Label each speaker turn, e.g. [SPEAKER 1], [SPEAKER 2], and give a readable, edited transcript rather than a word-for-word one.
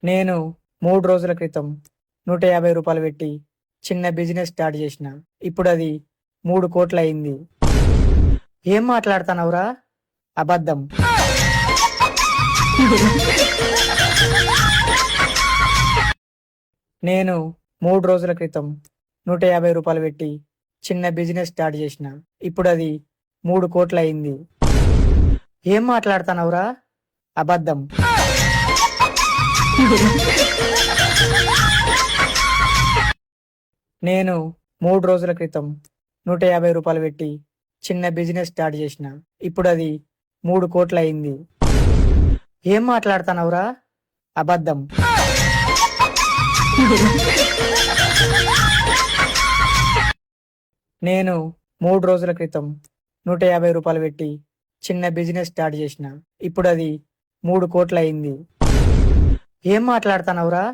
[SPEAKER 1] నేను 3 రోజుల క్రితం రూ. 150 పెట్టి చిన్న బిజినెస్ స్టార్ట్ చేసిన. ఇప్పుడు అది 3 కోట్లు అయింది. ఏం మాట్లాడుతున్నావురా? అబద్ధం. నేను 3 రోజుల క్రితం రూ. 150 పెట్టి చిన్న బిజినెస్ స్టార్ట్ చేసిన. ఇప్పుడు అది 3 కోట్లు అయింది. ఏం మాట్లాడుతున్నావురా? అబద్ధం. నేను 3 రోజుల క్రితం రూ. 150 పెట్టి చిన్న బిజినెస్ స్టార్ట్ చేసిన. ఇప్పుడు అది 3 కోట్లు అయింది. ఏం మాట్లాడుతున్నావురా? అబద్ధం. నేను 3 రోజుల క్రితం రూ. 150 పెట్టి చిన్న బిజినెస్ స్టార్ట్ చేసిన. ఇప్పుడు అది 3 కోట్లు అయింది. ఏం మాట్లాడుతున్నావురా?